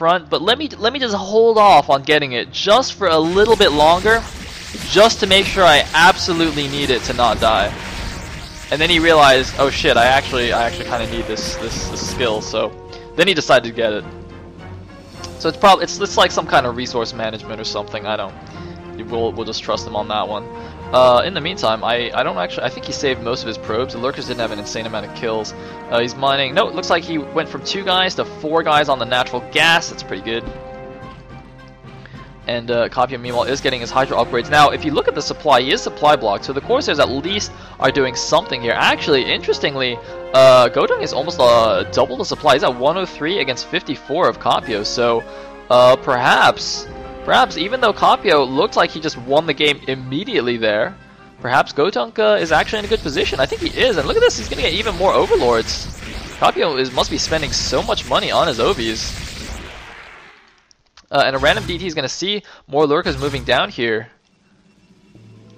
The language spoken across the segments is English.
front, but let me just hold off on getting it just for a little bit longer, just to make sure I absolutely need it to not die. And then he realized, oh shit, I actually kind of need this skill. So then he decided to get it. So it's like some kind of resource management or something. I don't. We'll just trust him on that one. In the meantime, I think he saved most of his probes. The lurkers didn't have an insane amount of kills. He's mining. No, it looks like he went from 2 guys to 4 guys on the natural gas. That's pretty good. And KapyO meanwhile is getting his Hydra upgrades. Now, if you look at the supply, he is supply blocked, so the Corsairs at least are doing something here. Actually, interestingly, GoTuNk is almost double the supply. He's at 103 against 54 of KapyO. So perhaps even though KapyO looked like he just won the game immediately there, perhaps GoTuNk is actually in a good position. I think he is, and look at this, he's going to get even more Overlords. KapyO must be spending so much money on his Ovies. And a random DT is going to see more lurkers moving down here.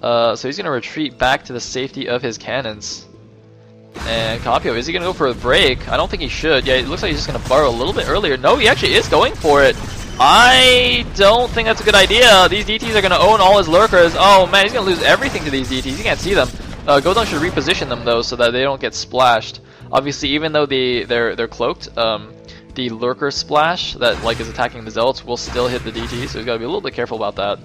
So he's going to retreat back to the safety of his cannons. And KapyO, is he going to go for a break? I don't think he should. Yeah, it looks like he's just going to burrow a little bit earlier. No, he actually is going for it. I don't think that's a good idea. These DTs are going to own all his lurkers. Oh man, he's going to lose everything to these DTs. You can't see them. GoTuNk should reposition them though, so that they don't get splashed. Obviously, even though they're cloaked, the lurker splash that is attacking the zealots will still hit the DT, so he's got to be a little bit careful about that.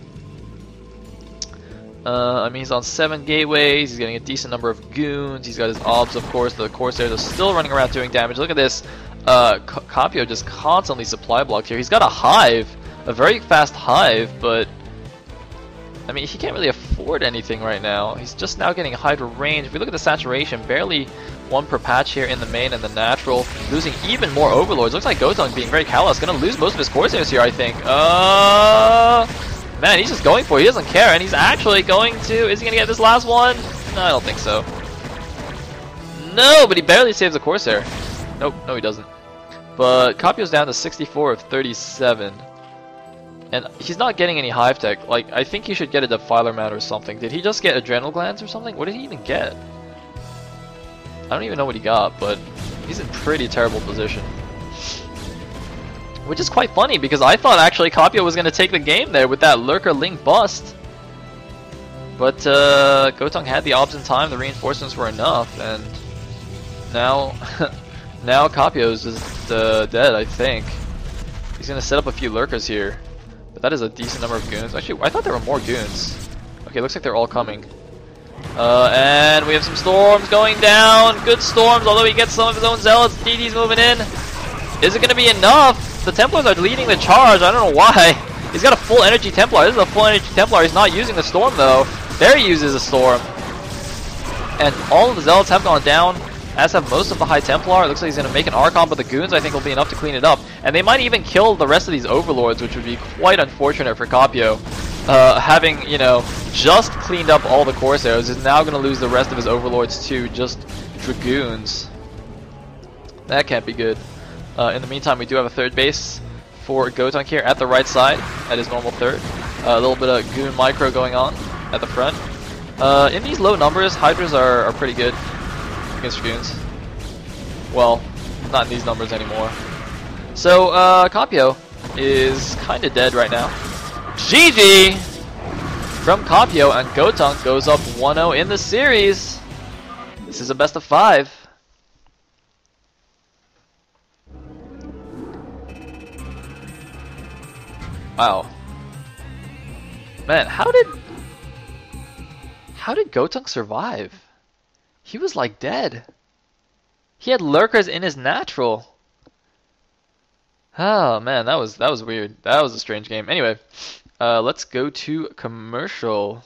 I mean, he's on 7 gateways, he's getting a decent number of goons, he's got his obs, of course, the Corsairs are still running around doing damage. Look at this, KapyO just constantly supply blocked here. He's got a hive, a very fast hive, but I mean, he can't really afford anything right now. He's just now getting Hydra range. If we look at the saturation, barely 1 per patch here in the main and the natural, losing even more Overlords. Looks like GoTuNk being very callous, gonna lose most of his Corsairs here, I think. Man, he's just going for it. He doesn't care, and he's actually going to. Is he gonna get this last one? No, I don't think so. No, but he barely saves the Corsair. Nope, no, he doesn't. But KapyO's down to 64 of 37. And he's not getting any hive tech. I think he should get a defiler mount or something. Did he just get adrenal glands or something? What did he even get? I don't even know what he got, but he's in pretty terrible position. Which is quite funny, because I thought actually KapyO was going to take the game there with that Lurker Link bust. But GoTuNk had the obs in time, the reinforcements were enough, and now, now KapyO's just dead, I think. He's going to set up a few Lurkers here. But that is a decent number of goons. Actually, I thought there were more goons. Okay, looks like they're all coming. And we have some storms going down. Good storms, although he gets some of his own zealots. DD's moving in. Is it going to be enough? The Templars are leading the charge. I don't know why. He's got a full energy Templar. This is a full energy Templar. He's not using the storm, though. There he uses a storm. And all of the zealots have gone down, as have most of the High Templar. It looks like he's going to make an Archon, but the goons, I think, will be enough to clean it up. And they might even kill the rest of these Overlords, which would be quite unfortunate for KapyO. Having, you know, just cleaned up all the Corsairs, is now going to lose the rest of his Overlords to just Dragoons. That can't be good. In the meantime, we do have a third base for GoTuNk here at the right side, at his normal third. A little bit of goon micro going on at the front. In these low numbers, Hydras are pretty good against Dragoons. Well, not in these numbers anymore. So, KapyO is kind of dead right now. GG from KapyO, and GoTuNk goes up 1-0 in the series. This is a best of 5. Wow. Man, how did GoTuNk survive? He was like dead. He had lurkers in his natural. Oh man, that was weird. That was a strange game. Anyway, let's go to commercial.